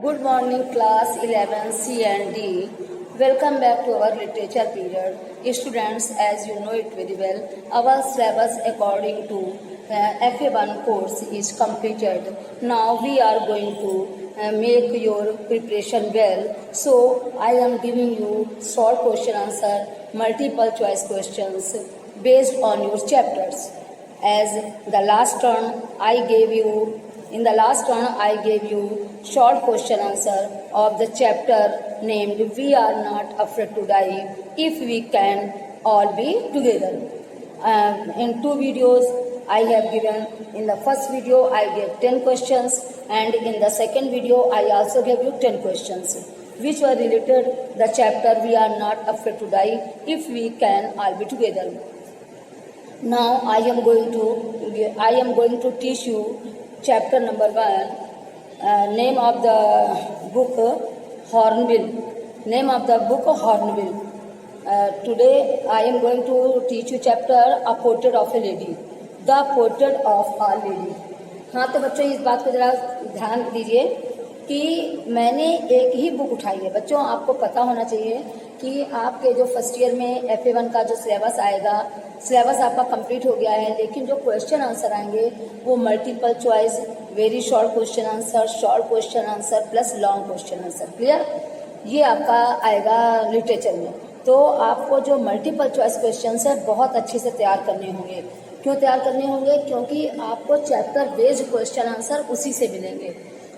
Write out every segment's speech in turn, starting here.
Good morning, class 11 C and D. Welcome back to our literature period. Students, as you know it very well, our syllabus according to FA1 course is completed. Now we are going to make your preparation well. So I am giving you short question answer, multiple choice questions based on your chapters. As the last turn I gave you short question answer of the chapter named We Are Not Afraid to Die If We Can All Be Together. In two videos I have given. In the first video I gave 10 questions and in the second video I also gave you 10 questions which were related the chapter We Are Not Afraid to Die If We Can All Be Together. Now I am going to teach you chapter number 1. Name of the book Hornbill. Today I am going to teach you chapter A Portrait of a Lady. The Portrait of a Lady. हाँ तो बच्चों इस बात को जरा ध्यान दीजिए कि मैंने एक ही बुक उठाई है. बच्चों आपको पता होना चाहिए कि आपके जो फर्स्ट ईयर में FA1 का जो सिलेबस आएगा, सिलेबस आपका कंप्लीट हो गया है, लेकिन जो क्वेश्चन आंसर आएंगे वो multiple choice, very short question answer plus long question answer. Clear? ये आपका आएगा लिटरेचर में. तो आपको जो मल्टीपल चॉइस क्वेश्चन है बहुत अच्छे से तैयार करने होंगे. क्यों तैयार करने होंगे? क्योंकि आपको चैप्टर बेस्ड क्वेश्चन आंसर उसी से मिलेंगे.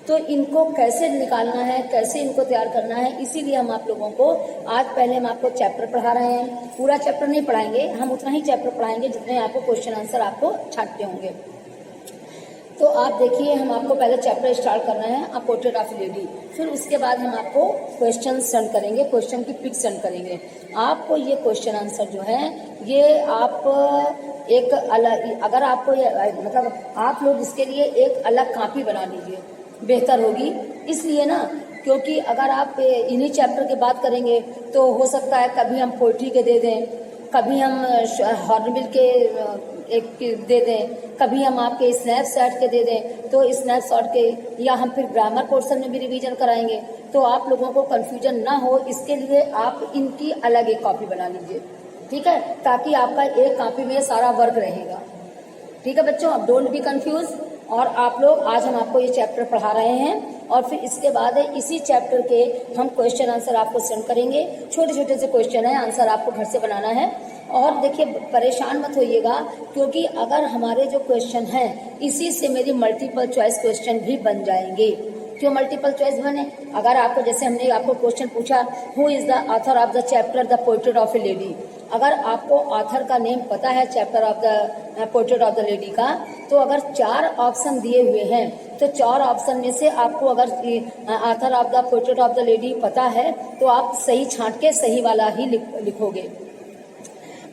तो इनको कैसे निकालना है, कैसे इनको तैयार करना है, इसीलिए हम आप लोगों को आज पहले हम आपको चैप्टर पढ़ा रहे हैं. पूरा चैप्टर नहीं पढ़ाएंगे, हम उतना ही चैप्टर पढ़ाएंगे जितने आपको क्वेश्चन आंसर आपको छांटते होंगे. तो आप देखिए, हम आपको पहले चैप्टर स्टार्ट करना है अ पोर्ट्रेट ऑफ लेडी. फिर उसके बाद हम आपको क्वेश्चन सेंड करेंगे, क्वेश्चन की पिक सेंड करेंगे. आपको ये क्वेश्चन आंसर जो है ये आप एक अलग, अगर आपको ये मतलब आप लोग इसके लिए एक अलग कॉपी बना लीजिए, बेहतर होगी. इसलिए ना, क्योंकि अगर आप इन्हीं चैप्टर की बात करेंगे तो हो सकता है कभी हम पोइट्री के दे दें, कभी हम हॉर्नबिल के एक दे दें, कभी हम आपके स्नैपशॉट के दे दें. तो स्नैपशॉट के या हम फिर ग्रामर पोर्शन में भी रिवीजन कराएंगे. तो आप लोगों को कंफ्यूजन ना हो, इसके लिए आप इनकी अलग एक कॉपी बना लीजिए. ठीक है? ताकि आपका एक कॉपी में सारा वर्क रहेगा. ठीक है बच्चों? अब डोंट बी कंफ्यूज. और आप लोग, आज हम आपको ये चैप्टर पढ़ा रहे हैं और फिर इसके बाद इसी चैप्टर के हम क्वेश्चन आंसर आपको सेंड करेंगे. छोटे छोटे से क्वेश्चन है, आंसर आपको घर से बनाना है. और देखिए, परेशान मत होइएगा, क्योंकि अगर हमारे जो क्वेश्चन हैं इसी से मेरी मल्टीपल चॉइस क्वेश्चन भी बन जाएंगे. क्यों मल्टीपल चॉइस बने? अगर आपको, जैसे हमने आपको क्वेश्चन पूछा, who is the author of the chapter the portrait of a lady. अगर आपको ऑथर का नेम पता है chapter of the portrait of the lady का, तो अगर 4 ऑप्शन दिए हुए हैं तो 4 ऑप्शन में से आपको अगर author of the portrait of the lady पता है तो आप सही छांट के सही वाला ही लिखोगे.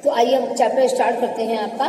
तो आइए हम चैप्टर स्टार्ट करते हैं आपका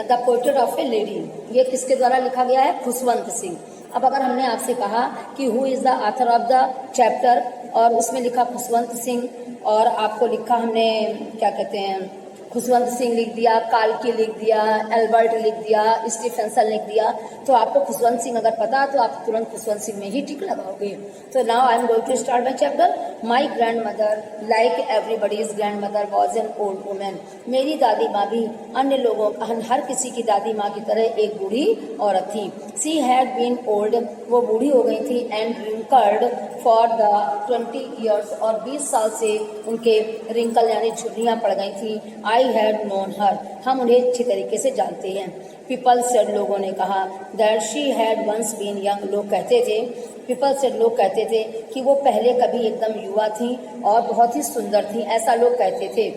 the portrait of a lady. ये किसके द्वारा लिखा गया है? खुशवंत सिंह. अब अगर हमने आपसे कहा कि who is the author of the chapter और उसमें लिखा खुशवंत सिंह, और आपको लिखा हमने क्या कहते हैं, खुशवंत सिंह लिख दिया, काल्की लिख दिया, एल्बर्ट लिख दिया, स्टीफेंसन लिख दिया, तो आपको खुशवंत सिंह अगर पता तो आप तुरंत खुशवंत सिंह में ही टिक लगाओगे. तो now I am going to start my chapter. My grandmother like everybody's grandmother was an old woman. मेरी दादी माँ भी अन्य लोगों, हर किसी की दादी माँ की तरह एक बूढ़ी औरत थी. सी हैड बीन ओल्ड, वो बूढ़ी हो गई थी, and wrinkled for the 20 years, और 20 साल से उनके रिंकल यानी झुर्रियाँ पड़ गई थी. आई हैड नोन हर, हम उन्हें अच्छी तरीके से जानते हैं. पीपल सेड, लोगों ने कहा, that she had once been young, लोग कहते थे, पीपल सेड, लोग कहते थे कि वो पहले कभी एकदम युवा थी और बहुत ही सुंदर थी, ऐसा लोग कहते थे.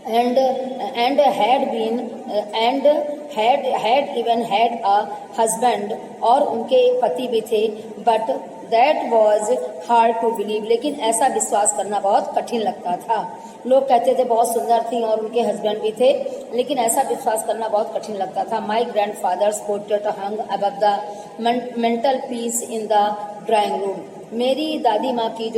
and had even had a husband, और उनके एक पति भी थे. but that was hard to believe, लेकिन ऐसा विश्वास करना बहुत कठिन लगता था. लोग कहते थे बहुत सुंदर थी और उनके हस्बैंड भी थे, लेकिन ऐसा विश्वास करना बहुत कठिन लगता था. My grandfather's portrait hung above the mantelpiece in the drawing room. मेरी दादी माँ की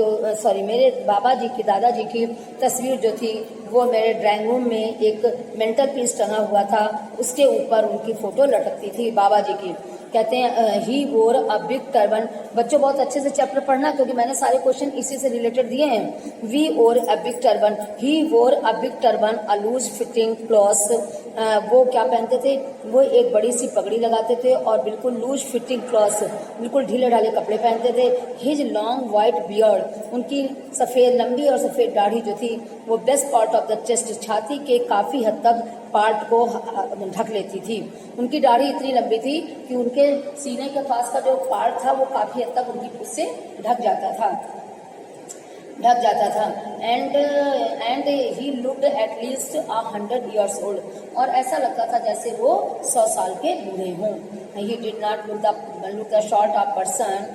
मेरे दादाजी की तस्वीर जो थी वो मेरे ड्राइंग रूम में एक मेंटल पीस टंगा हुआ था, उसके ऊपर उनकी फोटो लटकती थी बाबा जी की. कहते हैं ही वोर अ बिग टर्बन। बच्चों बहुत अच्छे से चैप्टर पढ़ना क्योंकि मैंने सारे क्वेश्चन इसी से रिलेटेड दिए हैं। वी वोर a big turban, he wore a big turban a loose fitting cloth. वो क्या पहनते थे, वो एक बड़ी सी पगड़ी लगाते थे और बिल्कुल लूज फिटिंग क्लॉथ, बिल्कुल ढीले ढाले कपड़े पहनते थे। हिज लॉन्ग वाइट बियर्ड, उनकी सफ़ेद लंबी और सफ़ेद दाढ़ी जो थी वो best part of the chest, छाती के काफ़ी हद तक पार्ट को ढक लेती थी। उनकी दाढ़ी इतनी लंबी थी कि उनके सीने के पास का जो पार्ट था वो काफ़ी हद तक उनकी उससे ढक जाता था। And he looked at least 100 years old, और ऐसा लगता था जैसे वो 100 साल के बूढ़े हों। He did not look the sort of person,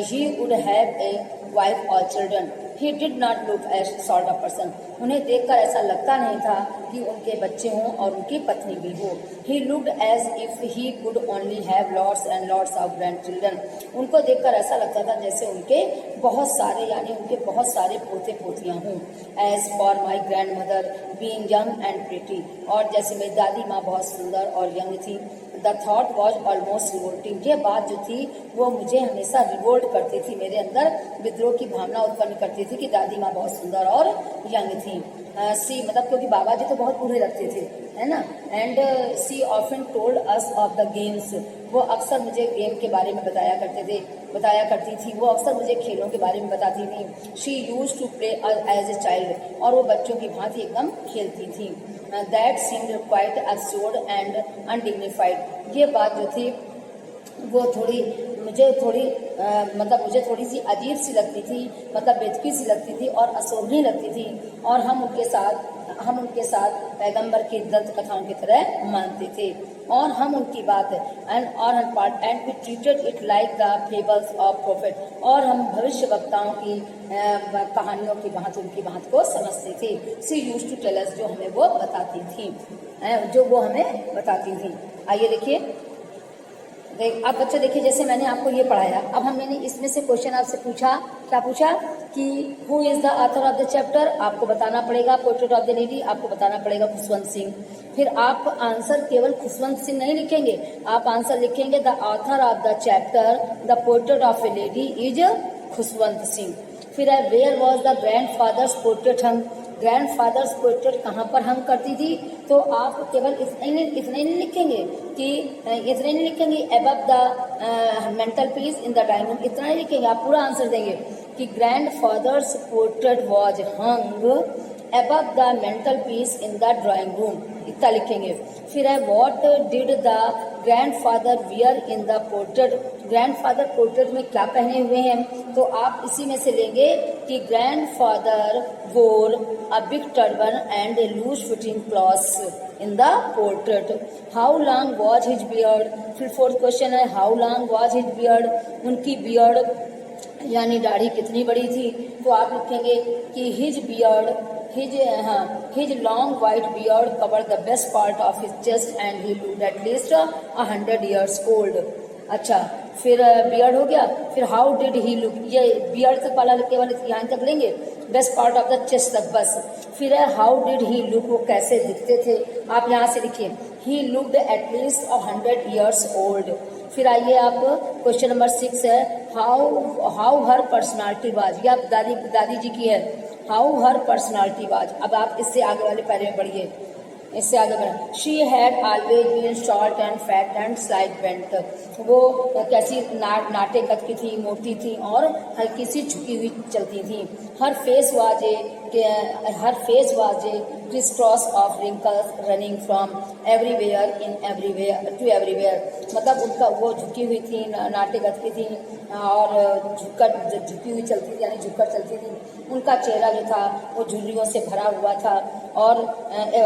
he would have a wife और children. He did not look as sort of person, उन्हें देखकर ऐसा लगता नहीं था कि उनके बच्चे हों और उनकी पत्नी भी हो। He looked as if he could only have lots and lots of grandchildren, उनको देखकर ऐसा लगता था जैसे उनके बहुत सारे यानी उनके बहुत सारे पोते पोतियां हों। As for my grandmother being young and pretty, और जैसे मेरी दादी माँ बहुत सुंदर और यंग थी। The thought was almost revolting, ये बात जो थी वो मुझे हमेशा रिवोल्ट करती थी, मेरे अंदर विद्रोह की भावना उत्पन्न करती थी कि दादी माँ बहुत सुंदर और यंग थी। सी मतलब क्योंकि बाबा जी तो बहुत बूढ़े लगते थे, है ना। And she often told us of the games, वो अक्सर मुझे गेम के बारे में बताया करती थी, वो अक्सर मुझे खेलों के बारे में बताती थी। She use to play as a child, और वो बच्चों की भांति एकदम खेलती थी। That seemed quite absurd and undignified, ये बात जो थी वो मुझे थोड़ी सी अजीब सी लगती थी, मतलब बेदकी सी लगती थी और अशोभनीय लगती थी, और हम उनके साथ पैगंबर की दंत कथाओं की तरह मानते थे, और हम उनकी बात and we treated it like the fables of prophet, और हम भविष्य वक्ताओं की कहानियों की भांति उनकी बात को समझते थे। सी यूज्ड टू टेल अस, जो हमें वो बताती थी। आइए देखिए, अब बच्चे देखिए, जैसे मैंने आपको ये पढ़ाया, अब मैंने इसमें से क्वेश्चन आपसे पूछा, क्या पूछा कि who is the author of the chapter, आपको बताना पड़ेगा। पोर्ट्रेट ऑफ द लेडी, आपको बताना पड़ेगा खुशवंत सिंह। फिर आप आंसर केवल खुशवंत सिंह नहीं लिखेंगे, आप आंसर लिखेंगे the author of the chapter the portrait of a lady is Khushwant Singh. फिर है where was the grandfather's portrait hung, grandfather's portrait कहाँ पर हंग करती थी, तो आप केवल इतने नहीं लिखेंगे above the mantelpiece in the dining room, इतना नहीं लिखेंगे, आप पूरा आंसर देंगे कि grandfather's portrait was hung above the mantelpiece in the drawing room, इतना लिखेंगे। फिर है what did the grandfather wear in the portrait, grandfather portrait में क्या पहने हुए हैं, तो आप इसी में से लेंगे कि grandfather wore a big turban and a loose fitting clothes in the portrait. How long was his beard, फिर फोर्थ क्वेश्चन है how long was his beard, उनकी बियर्ड यानी दाढ़ी कितनी बड़ी थी, तो आप लिखेंगे कि his long white beard covered the best part of his chest and he looked at least 100 years old। अच्छा, फिर बियर्ड हो गया, फिर हाउ डिड ही लुक, ये बियर्ड तक वाला केवल यहाँ तक लेंगे, best part of the chest तक बस। फिर है हाउ डिड ही लुक, वो कैसे दिखते थे, आप यहाँ से लिखिए ही looked at least 100 years old। फिर आइए आप क्वेश्चन नंबर 6 है हाउ हर पर्सनालिटी वाज, ये आप दादी जी की है, हाउ हर पर्सनालिटी वाज। अब आप इससे आगे वाले पैरे में पढ़िए, इससे आगे बढ़ा। She had always been short and fat and slight bent, वो कैसी नाटे कद की थी, मोटी थी और हल्की सी झुकी हुई चलती थी। Her face was a criss cross of wrinkles running from everywhere to everywhere, मतलब उनका वो झुकी हुई थी, नाटे कद की थी और झुकी हुई चलती थी, यानी झुककर चलती थी। उनका चेहरा जो था वो झुर्रियों से भरा हुआ था और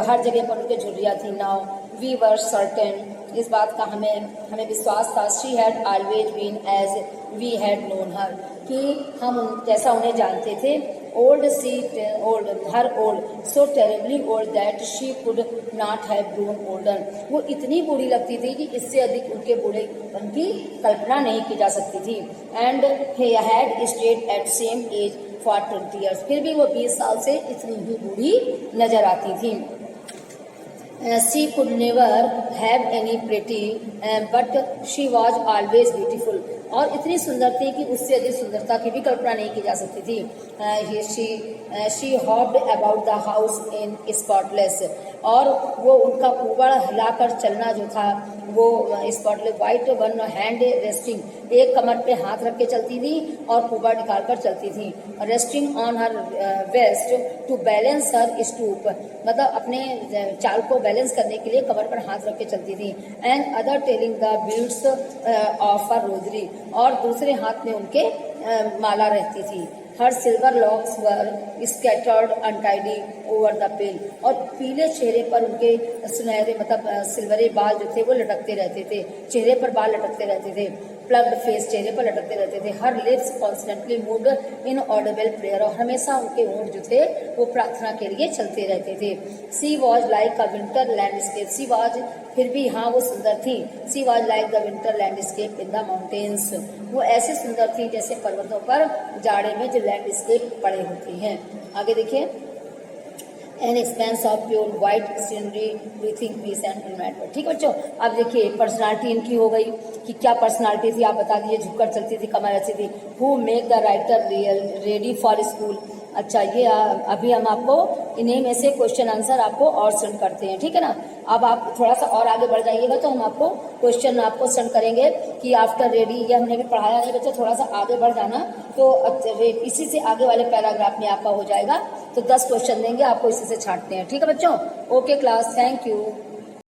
हर जगह पर उनके झुर्रियाँ थी। नाउ वी वर सर्टेन, इस बात का हमें विश्वास था। She had always been as we had known her, कि हम जैसा उन्हें जानते थे। Old so terribly old that she could not have grown older, वो इतनी बूढ़ी लगती थी कि इससे अधिक उनके बूढ़ेपन की कल्पना नहीं की जा सकती थी। And he had stayed at same age for 20 years, फिर भी वो 20 साल से इतनी ही बूढ़ी नजर आती थी। She could never have any pretty, but she was always beautiful. और इतनी सुंदर थी कि उससे अधिक सुंदरता की भी कल्पना नहीं की जा सकती थी. She hopped about the house in spotless. और वो उनका कुबड़ हिलाकर चलना जो था वो spotless, white one hand resting, एक कमर पे हाथ रख के चलती थी और कुबड़ निकाल कर चलती थी. Resting on her waist to balance her stoop, मतलब अपने चाल को बैलेंस करने के लिए कमर पर हाथ रख के चलती थी. And other telling the beads of her rosary, और दूसरे हाथ में उनके माला रहती थी. Her silver locks were scattered untidy over the pale, और पीले चेहरे पर उनके सुनहरे मतलब सिल्वरी बाल जो थे वो लटकते रहते थे, चेहरे पर बाल लटकते रहते थे. प्लग्ड फेस, चेहरे पर लटकते रहते थे. हर lips constantly moved in Audible prayer, और हमेशा उनके होंठ जो थे वो प्रार्थना के लिए चलते रहते थे. She was like a winter landscape, she was, फिर भी हाँ वो सुंदर थी. She was like the winter landscape in the mountains, वो ऐसे सुंदर थी जैसे पर्वतों पर जाड़े में जो लैंडस्केप पड़े होती हैं. आगे देखिए. An expanse of pure white scenery breathing peace and environment. ठीक है बच्चों, अब देखिए पर्सनालिटी इनकी हो गई कि क्या पर्सनालिटी थी, आप बता दीजिए. झुककर चलती थी, कमर ऐसी थी. Who make the writer real ready for school. अच्छा, ये अभी हम आपको इन्हीं में से क्वेश्चन आंसर आपको और सेंड करते हैं, ठीक है ना. अब आप थोड़ा सा और आगे बढ़ जाइएगा तो हम आपको क्वेश्चन आपको सेंड करेंगे कि आफ्टर रेडी, ये हमने भी पढ़ाया नहीं बच्चा, थोड़ा सा आगे बढ़ जाना तो इसी से आगे वाले पैराग्राफ में आपका हो जाएगा. तो 10 क्वेश्चन देंगे आपको, इसी से छांटते हैं. ठीक है बच्चों. Okay class, thank you.